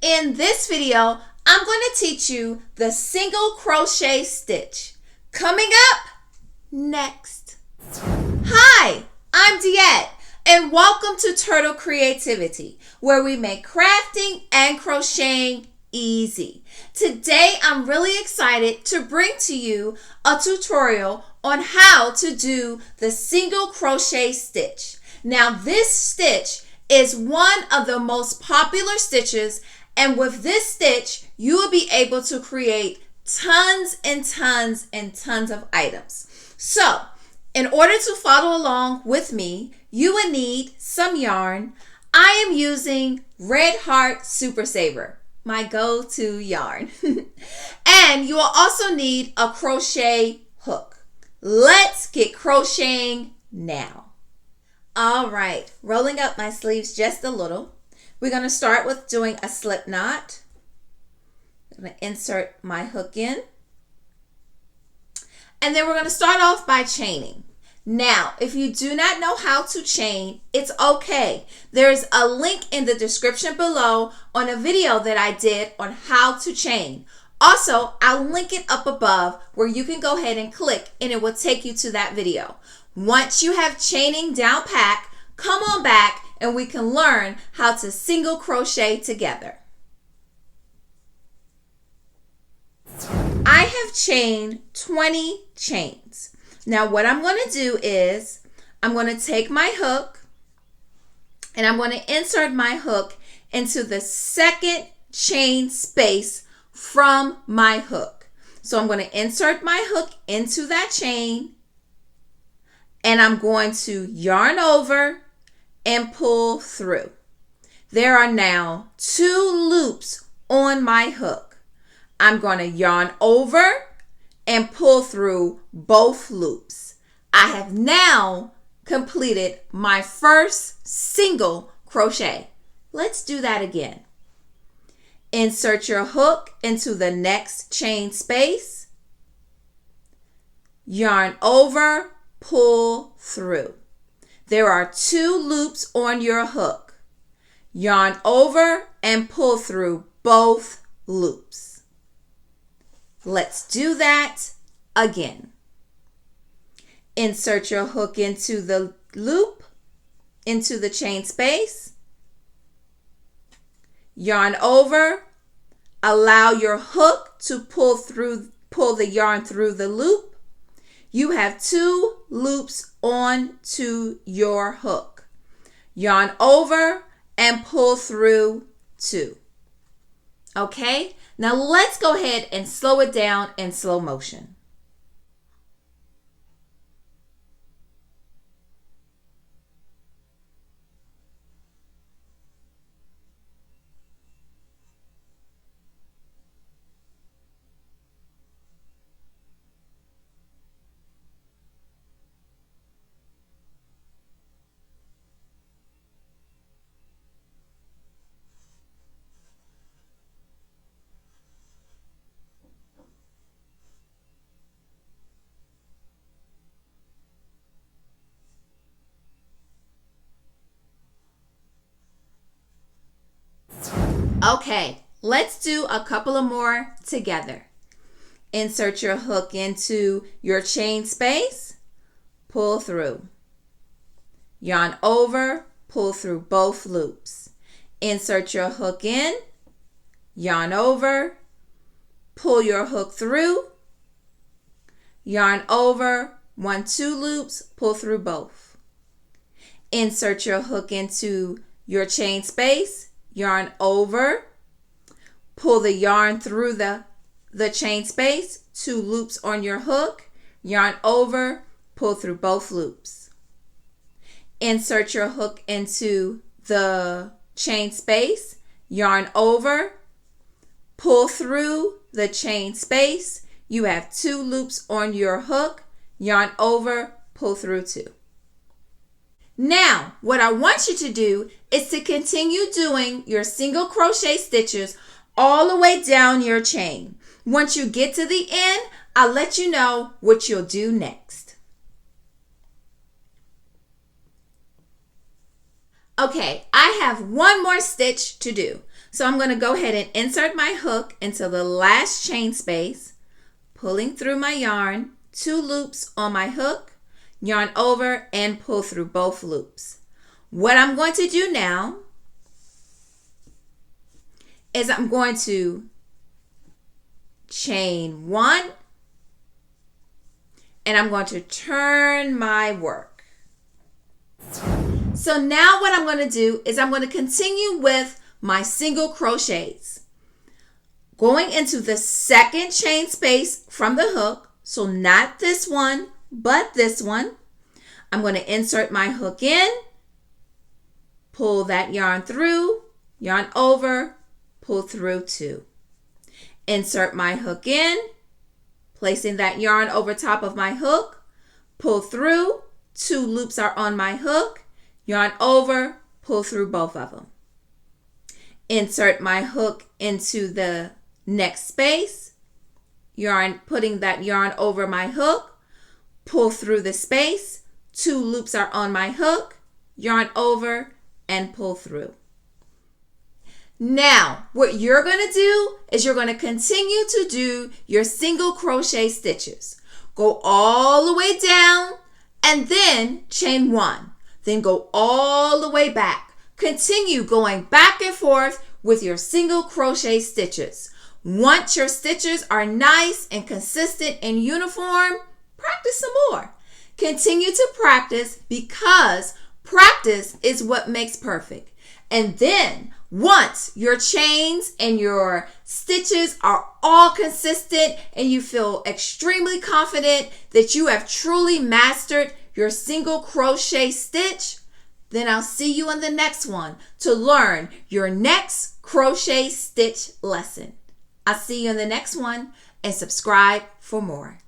In this video, I'm going to teach you the single crochet stitch. Coming up next. Hi, I'm Diette, and welcome to Turtle Creativity, where we make crafting and crocheting easy. Today, I'm really excited to bring to you a tutorial on how to do the single crochet stitch. Now, this stitch is one of the most popular stitches, and with this stitch, you will be able to create tons and tons and tons of items. So, in order to follow along with me, you will need some yarn. I am using Red Heart Super Saver, my go-to yarn. And you will also need a crochet hook. Let's get crocheting now. All right, rolling up my sleeves just a little. We're going to start with doing a slip knot. I'm going to insert my hook in. And then we're going to start off by chaining. Now, if you do not know how to chain, it's okay. There's a link in the description below on a video that I did on how to chain. Also, I'll link it up above where you can go ahead and click and it will take you to that video. Once you have chaining down pat, come on back and we can learn how to single crochet together. I have chained 20 chains. Now what I'm going to do is I'm going to take my hook and I'm going to insert my hook into the second chain space from my hook. So I'm going to insert my hook into that chain and I'm going to yarn over and pull through. There are now 2 loops on my hook. I'm going to yarn over and pull through both loops. I have now completed my first single crochet. Let's do that again. Insert your hook into the next chain space. Yarn over, pull through. There are 2 loops on your hook. Yarn over and pull through both loops. Let's do that again. Insert your hook into the loop, into the chain space. Yarn over. Allow your hook to pull the yarn through the loop. You have 2 loops onto your hook. Yarn over and pull through 2. Okay, now let's go ahead and slow it down in slow motion. Okay, let's do a couple of more together. Insert your hook into your chain space, pull through. Yarn over, pull through both loops. Insert your hook in, yarn over, pull your hook through, yarn over, 1, 2 loops, pull through both. Insert your hook into your chain space, yarn over, pull the yarn through the chain space, 2 loops on your hook, yarn over, pull through both loops. Insert your hook into the chain space, yarn over, pull through the chain space. You have 2 loops on your hook, yarn over, pull through 2. Now, what I want you to do is to continue doing your single crochet stitches all the way down your chain. Once you get to the end, I'll let you know what you'll do next. Okay, I have one more stitch to do. So I'm going to go ahead and insert my hook into the last chain space, pulling through my yarn, 2 loops on my hook, yarn over and pull through both loops. What I'm going to do now is I'm going to chain 1 and I'm going to turn my work. So now what I'm going to do is I'm going to continue with my single crochets. Going into the second chain space from the hook, so not this one, but this one. I'm going to insert my hook in, pull that yarn through, yarn over, pull through 2. Insert my hook in, placing that yarn over top of my hook, pull through, 2 loops are on my hook, yarn over, pull through both of them. Insert my hook into the next space, putting that yarn over my hook, pull through the space, 2 loops are on my hook, yarn over, and pull through. Now, what you're going to do is you're going to continue to do your single crochet stitches. Go all the way down and then chain 1. Then go all the way back. Continue going back and forth with your single crochet stitches. Once your stitches are nice and consistent and uniform, practice some more. Continue to practice because practice is what makes perfect. And then once your chains and your stitches are all consistent and you feel extremely confident that you have truly mastered your single crochet stitch, then I'll see you in the next one to learn your next crochet stitch lesson. I'll see you in the next one and subscribe for more.